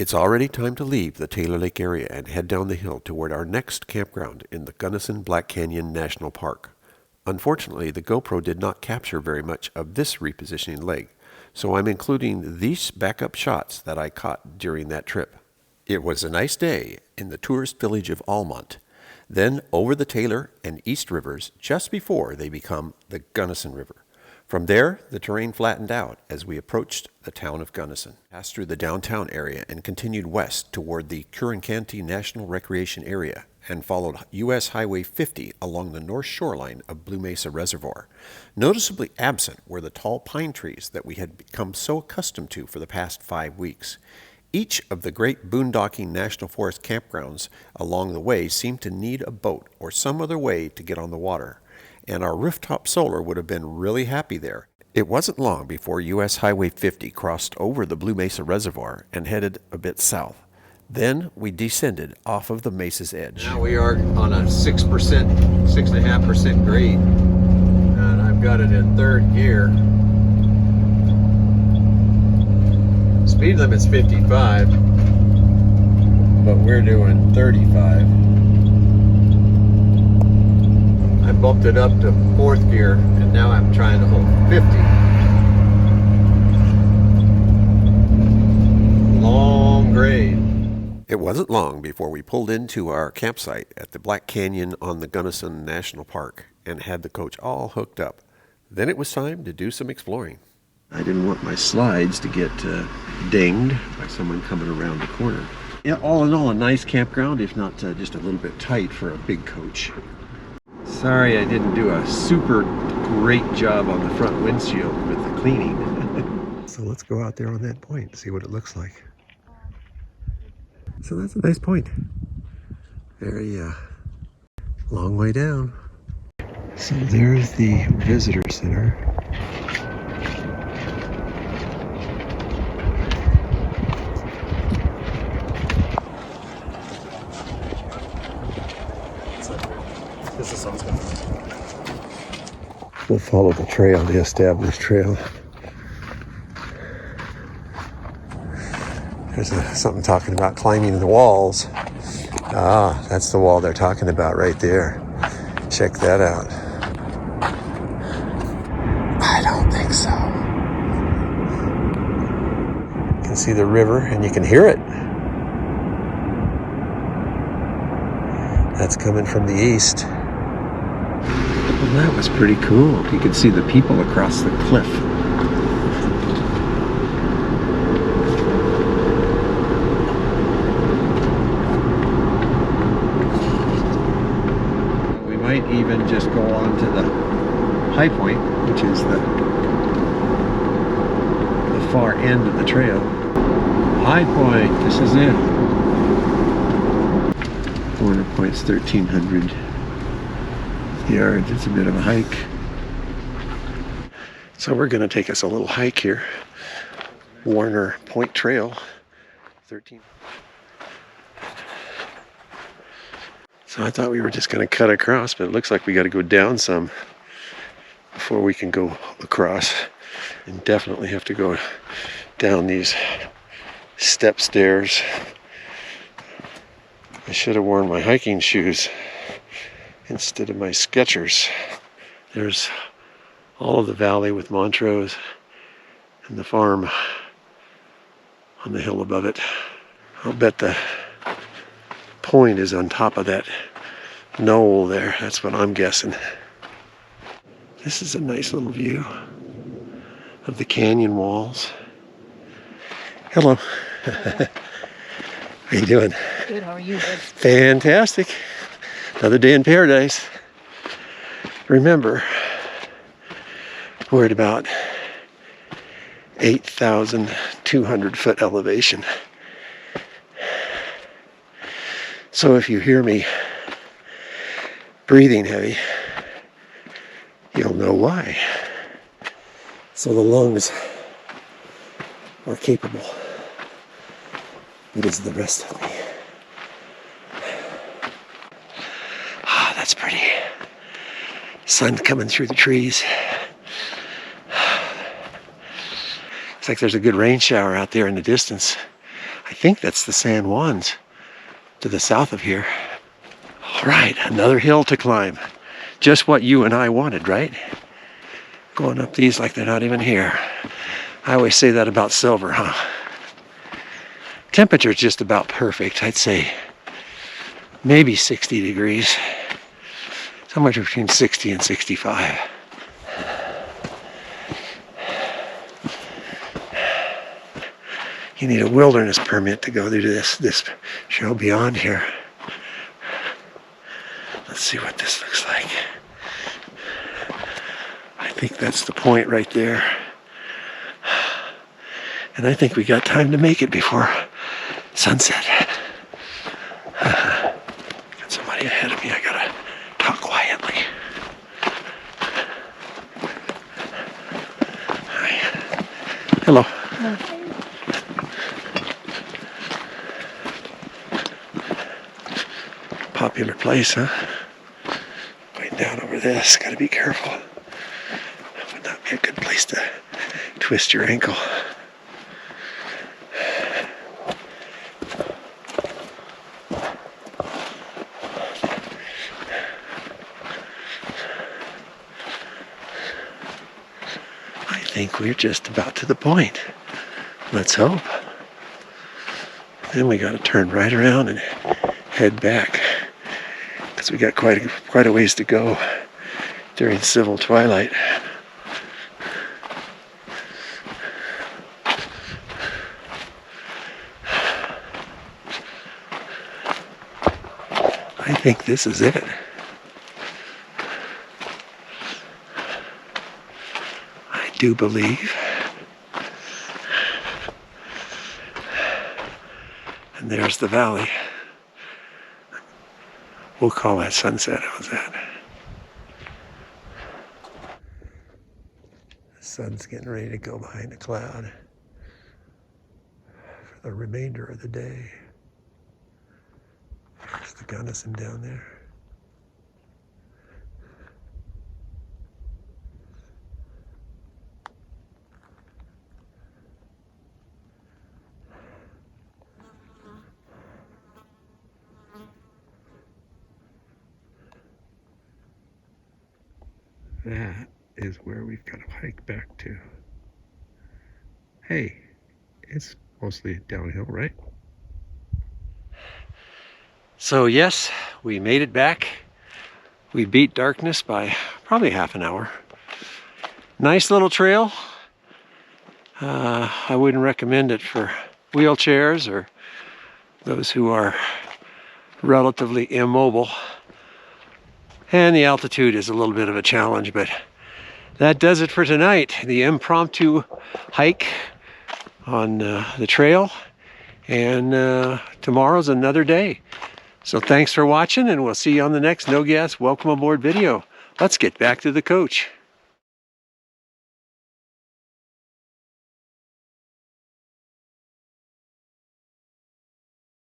It's already time to leave the Taylor Lake area and head down the hill toward our next campground in the Gunnison Black Canyon National Park. Unfortunately, the GoPro did not capture very much of this repositioning leg, so I'm including these backup shots that I caught during that trip. It was a nice day in the tourist village of Almont, then over the Taylor and East Rivers just before they become the Gunnison River. From there, the terrain flattened out as we approached the town of Gunnison, passed through the downtown area and continued west toward the Current-County National Recreation Area and followed U.S. Highway 50 along the north shoreline of Blue Mesa Reservoir. Noticeably absent were the tall pine trees that we had become so accustomed to for the past 5 weeks. Each of the great boondocking national forest campgrounds along the way seemed to need a boat or some other way to get on the water, and our rooftop solar would have been really happy there. It wasn't long before U.S. Highway 50 crossed over the Blue Mesa Reservoir and headed a bit south. Then we descended off of the mesa's edge. Now we are on a 6.5% grade, and I've got it in third gear. Speed limit's 55, but we're doing 35. I bumped it up to fourth gear, and now I'm trying to hold 50. Long grade. It wasn't long before we pulled into our campsite at the Black Canyon on the Gunnison National Park and had the coach all hooked up. Then it was time to do some exploring. I didn't want my slides to get dinged by someone coming around the corner. Yeah, all in all, a nice campground, if not just a little bit tight for a big coach. Sorry I didn't do a super great job on the front windshield with the cleaning. So let's go out there on that point and see what it looks like. So that's a nice point. Very long way down. So there's the visitor center. We'll follow the trail, the established trail. There's something talking about climbing the walls. Ah, that's the wall they're talking about right there. Check that out. I don't think so. You can see the river and you can hear it. That's coming from the east. Well, that was pretty cool. You could see the people across the cliff. We might even just go on to the high point, which is the far end of the trail. High point, this is it. Warner Point's 1,300 yards. It's a bit of a hike. So we're going to take us a little hike here. Warner Point Trail, 13. So I thought we were just going to cut across, but it looks like we got to go down some before we can go across. And definitely have to go down these step stairs. I should have worn my hiking shoes instead of my Skechers. There's all of the valley with Montrose and the farm on the hill above it. I'll bet the point is on top of that knoll there. That's what I'm guessing. This is a nice little view of the canyon walls. Hello. How you doing? Good, how are you? Good. Fantastic. Another day in paradise. Remember, we're at about 8,200 foot elevation. So if you hear me breathing heavy, you'll know why. So the lungs are capable. It is the rest of me. Ah, that's pretty. Sun coming through the trees. Looks like there's a good rain shower out there in the distance. I think that's the San Juans to the south of here. All right, another hill to climb. Just what you and I wanted, right? Going up these like they're not even here. I always say that about silver, huh? Temperature's just about perfect. I'd say maybe 60 degrees. Somewhere between 60 and 65. You need a wilderness permit to go through this trail beyond here. Let's see what this looks like. I think that's the point right there. And I think we got time to make it before sunset. Got somebody ahead of me. I gotta talk quietly. Hi. Hello. Popular place, huh? Going down over this. Gotta be careful. Would not be a good place to twist your ankle. I think we're just about to the point. Let's hope. Then we got to turn right around and head back, because we got quite a ways to go during civil twilight. I think this is it. I do believe. And there's the valley. We'll call that sunset. How's that? The sun's getting ready to go behind a cloud for the remainder of the day. There's the Gunnison down there. That is where we've got to hike back to. Hey, it's mostly downhill, right? So yes, we made it back. We beat darkness by probably half an hour. Nice little trail. I wouldn't recommend it for wheelchairs or those who are relatively immobile. And the altitude is a little bit of a challenge, but that does it for tonight. The impromptu hike on the trail. And tomorrow's another day. So thanks for watching, and we'll see you on the next No Gas Welcome Aboard video. Let's get back to the coach.